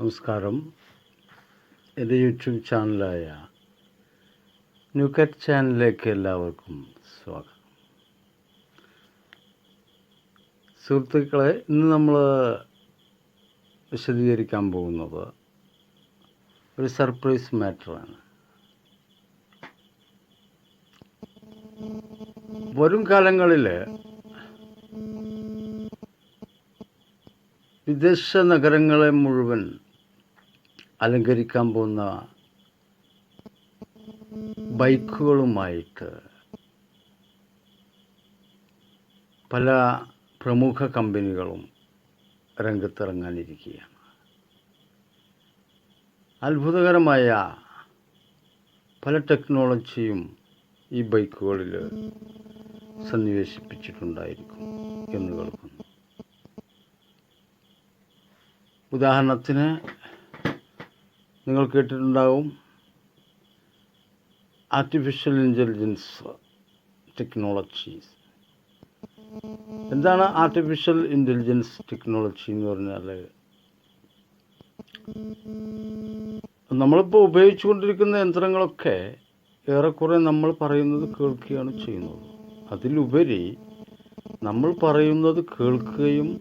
നമസ്കാരം. എൻ്റെ യൂട്യൂബ് ചാനലായ ന്യൂക്കറ്റ് ചാനലിലേക്ക് എല്ലാവർക്കും സ്വാഗതം. സുഹൃത്തുക്കളെ, ഇന്ന് നമ്മൾ വിശദീകരിക്കാൻ പോകുന്നത് ഒരു സർപ്രൈസ് മാറ്ററാണ്. വരും കാലങ്ങളിൽ വിദേശ നഗരങ്ങളെ മുഴുവൻ അലങ്കരിക്കാൻ പോകുന്ന ബൈക്കുകളുമായിട്ട് പല പ്രമുഖ കമ്പനികളും രംഗത്തിറങ്ങാനിരിക്കുകയാണ്. അത്ഭുതകരമായ പല ടെക്നോളജിയും ഈ ബൈക്കുകളിൽ സന്നിവേശിപ്പിച്ചിട്ടുണ്ടായിരിക്കും എന്ന് കേൾക്കുന്നു. ഉദാഹരണത്തിന് നിങ്ങൾ കേട്ടിട്ടുണ്ടാവും ആർട്ടിഫിഷ്യൽ ഇൻ്റലിജൻസ് ടെക്നോളജീസ്. എന്താണ് ആർട്ടിഫിഷ്യൽ ഇൻ്റലിജൻസ് ടെക്നോളജി എന്ന് പറഞ്ഞാൽ, നമ്മളിപ്പോൾ ഉപയോഗിച്ചുകൊണ്ടിരിക്കുന്ന യന്ത്രങ്ങളൊക്കെ ഏറെക്കുറെ നമ്മൾ പറയുന്നത് കേൾക്കുകയാണ് ചെയ്യുന്നത്. അതിലുപരി നമ്മൾ പറയുന്നത് കേൾക്കുകയും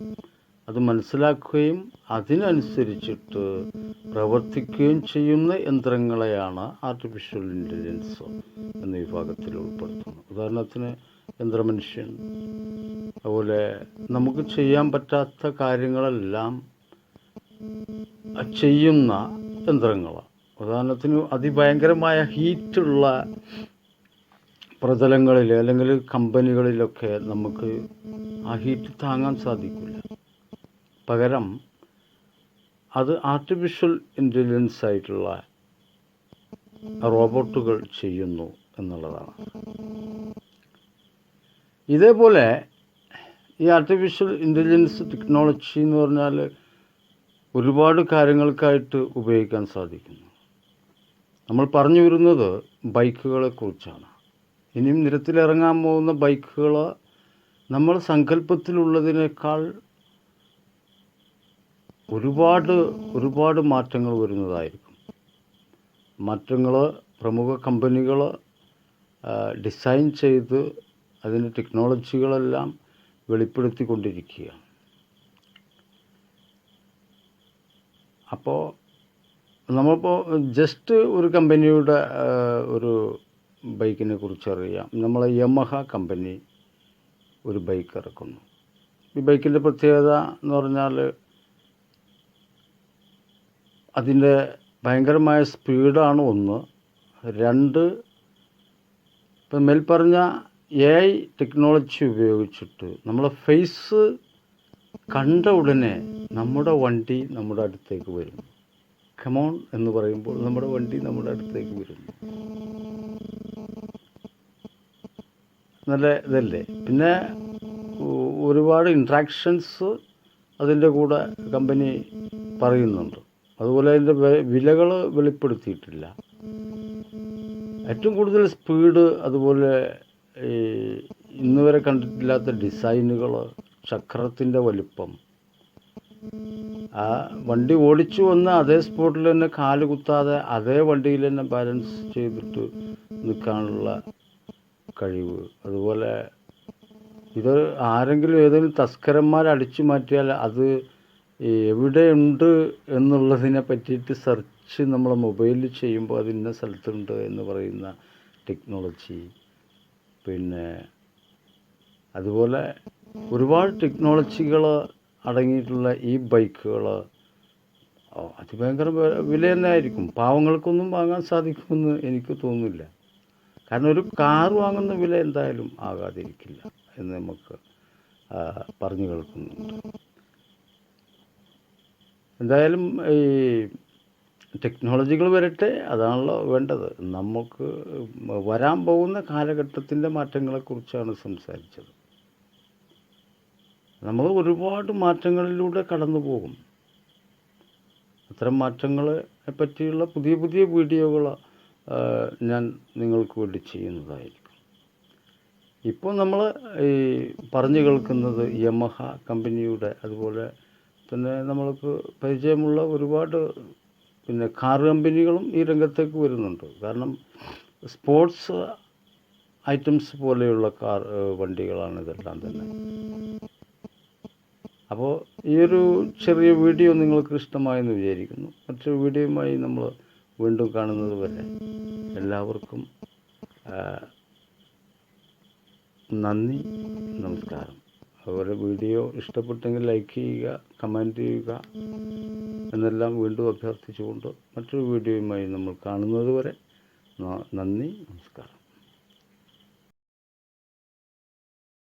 അത് മനസ്സിലാക്കുകയും അതിനനുസരിച്ചിട്ട് പ്രവർത്തിക്കുകയും ചെയ്യുന്ന യന്ത്രങ്ങളെയാണ് ആർട്ടിഫിഷ്യൽ ഇൻ്റലിജൻസ് എന്ന വിഭാഗത്തിൽ ഉൾപ്പെടുത്തുന്നത്. ഉദാഹരണത്തിന് യന്ത്രമനുഷ്യൻ, അതുപോലെ നമുക്ക് ചെയ്യാൻ പറ്റാത്ത കാര്യങ്ങളെല്ലാം ചെയ്യുന്ന യന്ത്രങ്ങൾ. ഉദാഹരണത്തിന് അതിഭയങ്കരമായ ഹീറ്റുള്ള പ്രതലങ്ങളിൽ അല്ലെങ്കിൽ കമ്പനികളിലൊക്കെ നമുക്ക് ആ ഹീറ്റ് താങ്ങാൻ സാധിക്കില്ല. പകരം അത് ആർട്ടിഫിഷ്യൽ ഇൻ്റലിജൻസ് ആയിട്ടുള്ള റോബോട്ടുകൾ ചെയ്യുന്നു എന്നുള്ളതാണ്. ഇതേപോലെ ഈ ആർട്ടിഫിഷ്യൽ ഇൻ്റലിജൻസ് ടെക്നോളജി എന്ന് പറഞ്ഞാൽ ഒരുപാട് കാര്യങ്ങൾക്കായിട്ട് ഉപയോഗിക്കാൻ സാധിക്കുന്നു. നമ്മൾ പറഞ്ഞു വരുന്നത് ബൈക്കുകളെക്കുറിച്ചാണ്. ഇനിയും നിരത്തിലിറങ്ങാൻ പോകുന്ന ബൈക്കുകൾ നമ്മൾ സങ്കല്പത്തിലുള്ളതിനേക്കാൾ ഒരുപാട് മാറ്റങ്ങൾ വരുന്നതായിരിക്കും. മാറ്റങ്ങൾ പ്രമുഖ കമ്പനികൾ ഡിസൈൻ ചെയ്ത് അതിൻ്റെ ടെക്നോളജികളെല്ലാം വെളിപ്പെടുത്തിക്കൊണ്ടിരിക്കുകയാണ്. അപ്പോൾ നമ്മളിപ്പോൾ ജസ്റ്റ് ഒരു കമ്പനിയുടെ ഒരു ബൈക്കിനെ കുറിച്ച് അറിയാം. നമ്മളെ യമഹ കമ്പനി ഒരു ബൈക്ക് ഇറക്കുന്നു. ഈ ബൈക്കിൻ്റെ പ്രത്യേകത എന്ന് പറഞ്ഞാൽ അതിൻ്റെ ഭയങ്കരമായ സ്പീഡാണ് ഒന്ന്. രണ്ട്, ഇപ്പം മേൽപ്പറഞ്ഞ AI ടെക്നോളജി ഉപയോഗിച്ചിട്ട് നമ്മളെ ഫേസ് കണ്ട ഉടനെ നമ്മുടെ വണ്ടി നമ്മുടെ അടുത്തേക്ക് വരുന്നു. കമോൺ എന്ന് പറയുമ്പോൾ നമ്മുടെ വണ്ടി നമ്മുടെ അടുത്തേക്ക് വരുന്നു. നല്ല ഇതല്ലേ. പിന്നെ ഒരുപാട് ഇൻട്രാക്ഷൻസ് അതിൻ്റെ കൂടെ കമ്പനി പറയുന്നുണ്ട്. അതുപോലെ അതിൻ്റെ വിലകൾ വെളിപ്പെടുത്തിയിട്ടില്ല. ഏറ്റവും കൂടുതൽ സ്പീഡ്, അതുപോലെ ഇന്ന് വരെ കണ്ടിട്ടില്ലാത്ത ഡിസൈനുകൾ, ചക്രത്തിൻ്റെ വലിപ്പം, ആ വണ്ടി ഓടിച്ചു വന്ന് അതേ സ്പോട്ടിൽ തന്നെ കാല് കുത്താതെ അതേ വണ്ടിയിൽ തന്നെ ബാലൻസ് ചെയ്തിട്ട് നിൽക്കാനുള്ള കഴിവ്. അതുപോലെ ഇത് ആരെങ്കിലും ഏതെങ്കിലും തസ്കരന്മാർ അടിച്ചു മാറ്റിയാൽ അത് എവിടെയുണ്ട് എന്നുള്ളതിനെ പറ്റിയിട്ട് സെർച്ച് നമ്മൾ മൊബൈലിൽ ചെയ്യുമ്പോൾ അത് ഇന്ന സ്ഥലത്തുണ്ട് എന്ന് പറയുന്ന ടെക്നോളജി. പിന്നെ അതുപോലെ ഒരുപാട് ടെക്നോളജികൾ അടങ്ങിയിട്ടുള്ള ഈ ബൈക്കുകൾ അതിഭയങ്കര വില തന്നെ ആയിരിക്കും. പാവങ്ങൾക്കൊന്നും വാങ്ങാൻ സാധിക്കുമെന്ന് എനിക്ക് തോന്നുന്നില്ല. കാരണം ഒരു കാർ വാങ്ങുന്ന വില എന്തായാലും ആകാതിരിക്കില്ല എന്ന് നമുക്ക് പറഞ്ഞു കേൾക്കുന്നുണ്ട്. എന്തായാലും ഈ ടെക്നോളജികൾ വരട്ടെ, അതാണല്ലോ വേണ്ടത്. നമുക്ക് വരാൻ പോകുന്ന കാലഘട്ടത്തിൻ്റെ മാറ്റങ്ങളെക്കുറിച്ചാണ് സംസാരിച്ചത്. നമ്മൾ ഒരുപാട് മാറ്റങ്ങളിലൂടെ കടന്നു പോകും. അത്തരം മാറ്റങ്ങളെ പറ്റിയുള്ള പുതിയ വീഡിയോകൾ ഞാൻ നിങ്ങൾക്ക് വേണ്ടി ചെയ്യുന്നതായിരിക്കും. ഇപ്പോൾ നമ്മൾ ഈ പറഞ്ഞു കേൾക്കുന്നത് യമഹ കമ്പനിയുടെ, അതുപോലെ തന്നെ നമ്മൾക്ക് പരിചയമുള്ള ഒരുപാട് പിന്നെ കാർ കമ്പനികളും ഈ രംഗത്തേക്ക് വരുന്നുണ്ട്. കാരണം സ്പോർട്സ് ഐറ്റംസ് പോലെയുള്ള വണ്ടികളാണ് ഇതെല്ലാം തന്നെ. അപ്പോൾ ഈ ഒരു ചെറിയ വീഡിയോ നിങ്ങൾക്ക് ഇഷ്ടമായെന്ന് വിചാരിക്കുന്നു. മറ്റൊരു വീഡിയോയുമായി നമ്മൾ വീണ്ടും കാണുന്നത് വരെ എല്ലാവർക്കും നന്ദി, നമസ്കാരം. അതുപോലെ വീഡിയോ ഇഷ്ടപ്പെട്ടെങ്കിൽ ലൈക്ക് ചെയ്യുക, കമൻറ്റ് ചെയ്യുക എന്നെല്ലാം വീണ്ടും അഭ്യർത്ഥിച്ചുകൊണ്ട് മറ്റൊരു വീഡിയോയുമായി നമ്മൾ കാണുന്നത് വരെ നന്ദി, നമസ്കാരം.